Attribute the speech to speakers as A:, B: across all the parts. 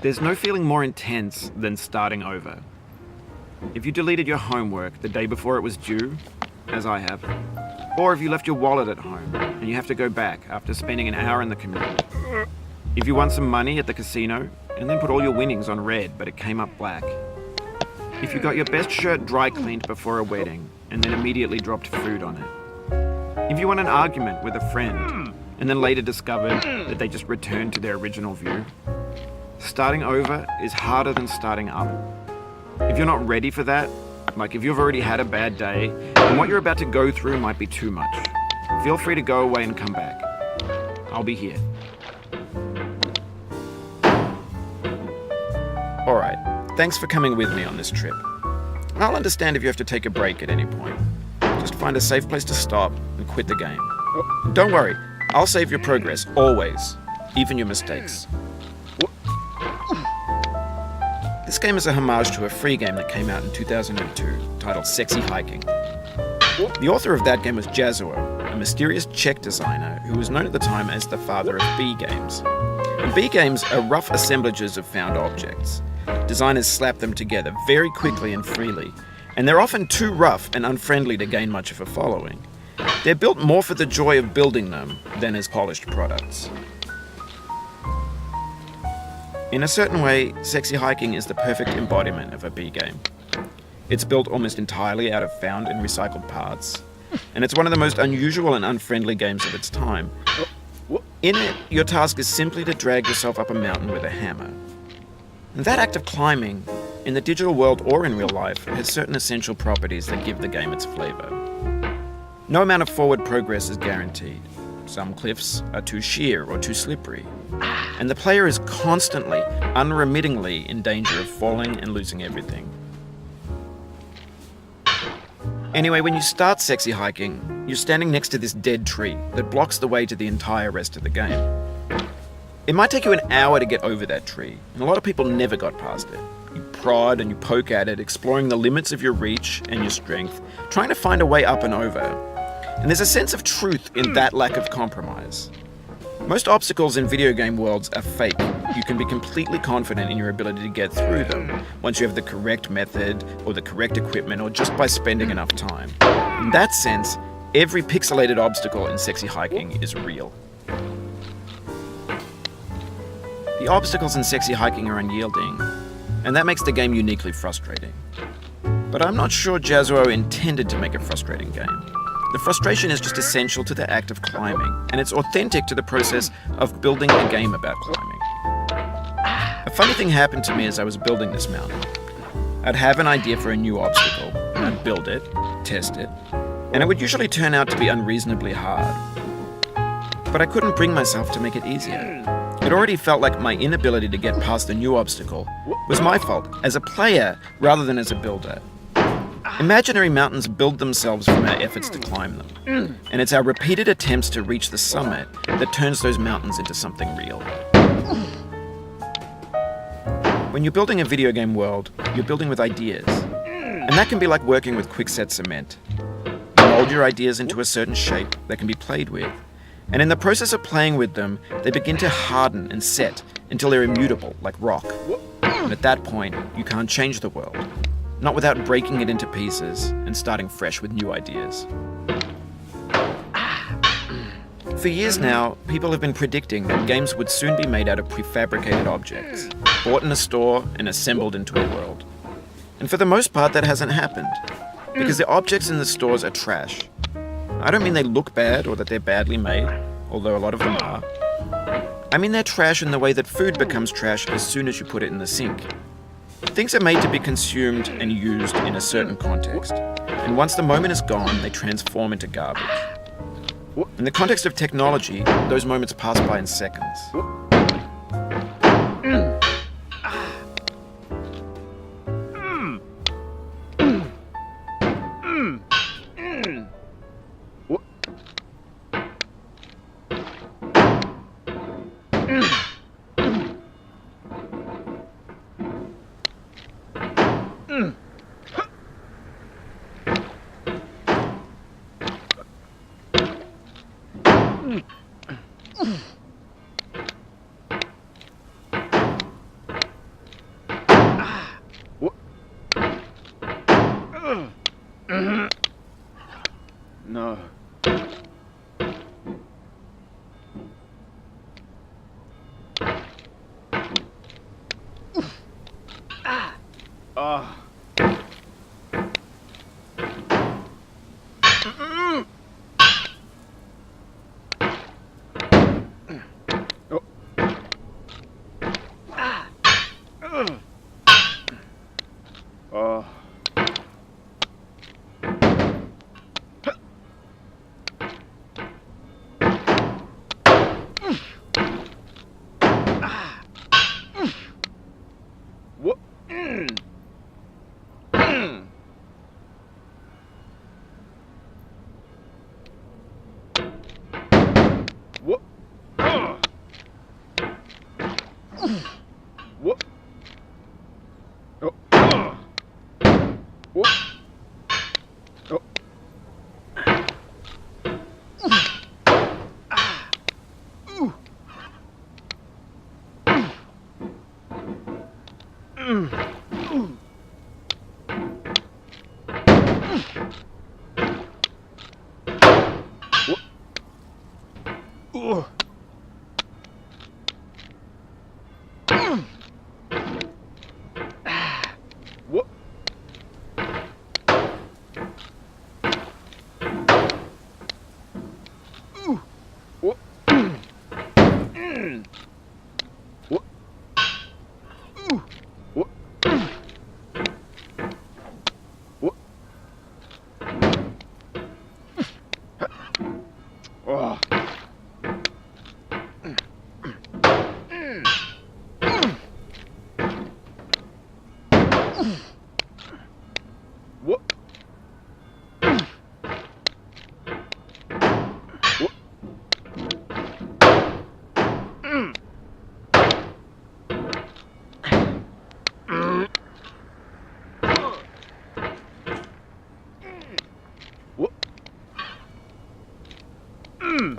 A: There's no feeling more intense than starting over. If you deleted your homework the day before it was due, as I have, or if you left your wallet at home and you have to go back after spending an hour in the commute. If you won some money at the casino and then put all your winnings on red but it came up black. If you got your best shirt dry cleaned before a wedding and then immediately dropped food on it. If you won an argument with a friend and then later discovered that they just returned to their original view. Starting over is harder than starting up. If you're not ready for that, like if you've already had a bad day, and what you're about to go through might be too much, feel free to go away and come back. I'll be here. Alright, thanks for coming with me on this trip. I'll understand if you have to take a break at any point. Just find a safe place to stop and quit the game. Don't worry, I'll save your progress, always, even your mistakes. This game is a homage to a free game that came out in 2002, titled Sexy Hiking. The author of that game was Jazuo, a mysterious Czech designer who was known at the time as the father of B games. And B games are rough assemblages of found objects. Designers slap them together very quickly and freely, and they're often too rough and unfriendly to gain much of a following. They're built more for the joy of building them than as polished products. In a certain way, Sexy Hiking is the perfect embodiment of a B game. It's built almost entirely out of found and recycled parts, and it's one of the most unusual and unfriendly games of its time. In it, your task is simply to drag yourself up a mountain with a hammer. And that act of climbing, in the digital world or in real life, has certain essential properties that give the game its flavor. No amount of forward progress is guaranteed. Some cliffs are too sheer or too slippery, and the player is constantly, unremittingly in danger of falling and losing everything. Anyway, when you start Sexy Hiking, you're standing next to this dead tree that blocks the way to the entire rest of the game. It might take you an hour to get over that tree, and a lot of people never got past it. You prod and you poke at it, exploring the limits of your reach and your strength, trying to find a way up and over. And there's a sense of truth in that lack of compromise. Most obstacles in video game worlds are fake. You can be completely confident in your ability to get through them once you have the correct method or the correct equipment or just by spending enough time. In that sense, every pixelated obstacle in Sexy Hiking is real. The obstacles in Sexy Hiking are unyielding, and that makes the game uniquely frustrating. But I'm not sure Jazuo intended to make a frustrating game. The frustration is just essential to the act of climbing, and it's authentic to the process of building a game about climbing. A funny thing happened to me as I was building this mountain. I'd have an idea for a new obstacle, and I'd build it, test it, and it would usually turn out to be unreasonably hard. But I couldn't bring myself to make it easier. It already felt like my inability to get past the new obstacle was my fault as a player rather than as a builder. Imaginary mountains build themselves from our efforts to climb them, and it's our repeated attempts to reach the summit that turns those mountains into something real. When you're building a video game world, you're building with ideas, and that can be like working with quickset cement. You mold your ideas into a certain shape that can be played with, and in the process of playing with them, they begin to harden and set until they're immutable, like rock. And at that point, you can't change the world. Not without breaking it into pieces and starting fresh with new ideas. For years now, people have been predicting that games would soon be made out of prefabricated objects, bought in a store and assembled into a world. And for the most part, that hasn't happened, because the objects in the stores are trash. I don't mean they look bad or that they're badly made, although a lot of them are. I mean they're trash in the way that food becomes trash as soon as you put it in the sink. Things are made to be consumed and used in a certain context, and once the moment is gone, they transform into garbage. In the context of technology, those moments pass by in seconds.
B: No. Ah. Oh. What? What? What? Oh. What? Oh. What? What? What? What? What? What? Oh. What? What? What?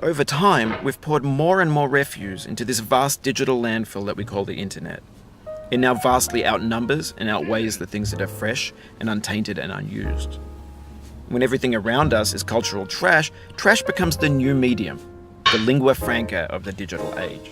A: Over time, we've poured more and more refuse into this vast digital landfill that we call the internet. It now vastly outnumbers and outweighs the things that are fresh and untainted and unused. When everything around us is cultural trash, trash becomes the new medium, the lingua franca of the digital age.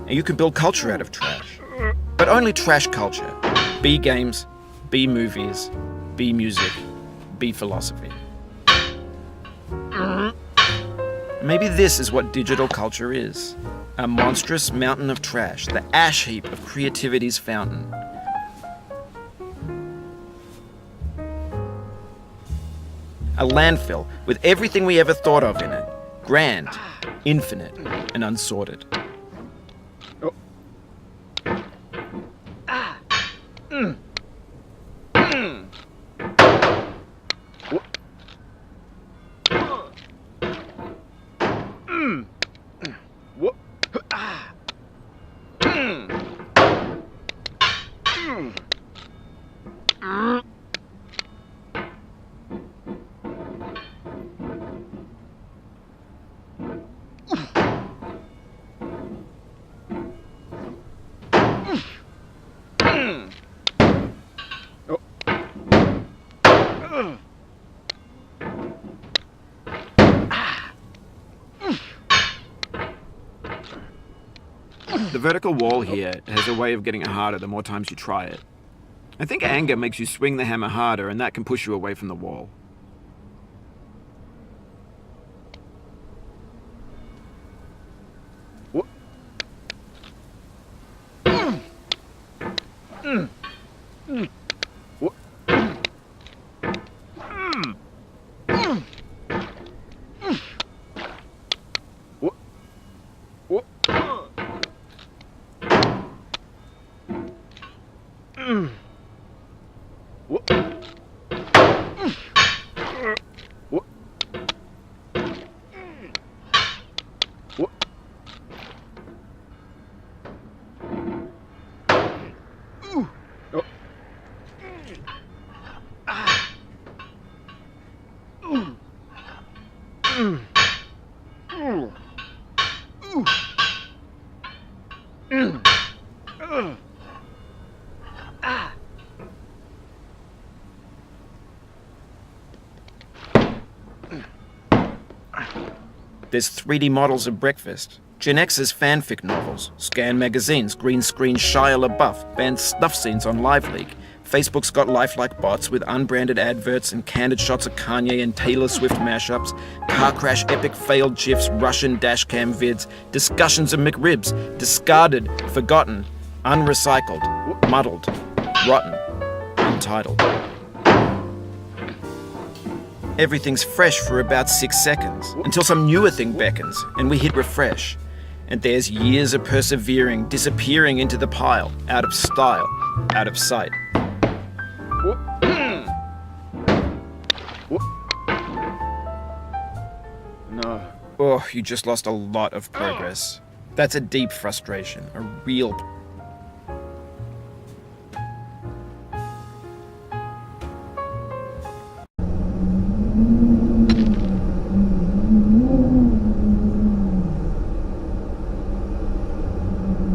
A: And you can build culture out of trash. But only trash culture. Be games, be movies, be music, be philosophy. Maybe this is what digital culture is. A monstrous mountain of trash, the ash heap of creativity's fountain. A landfill with everything we ever thought of in it. Grand, infinite, and unsorted.
B: Oh. What? What?
A: The vertical wall here has a way of getting it harder the more times you try it. I think anger makes you swing the hammer harder, and that can push you away from the wall.
B: What? What? What? What? What? What? What? Oh.
A: There's 3D models of breakfast, Gen X's fanfic novels, scan magazines, green screen Shia LaBeouf, banned snuff scenes on LiveLeak. Facebook's got lifelike bots with unbranded adverts and candid shots of Kanye and Taylor Swift mashups, car crash epic failed GIFs, Russian dashcam vids, discussions of McRibs, discarded, forgotten, unrecycled, muddled, rotten, untitled. Everything's fresh for about 6 seconds, until some newer thing beckons, and we hit refresh. And there's years of persevering, disappearing into the pile, out of style, out of sight.
B: No.
A: Oh, you just lost a lot of progress. That's a deep frustration, a real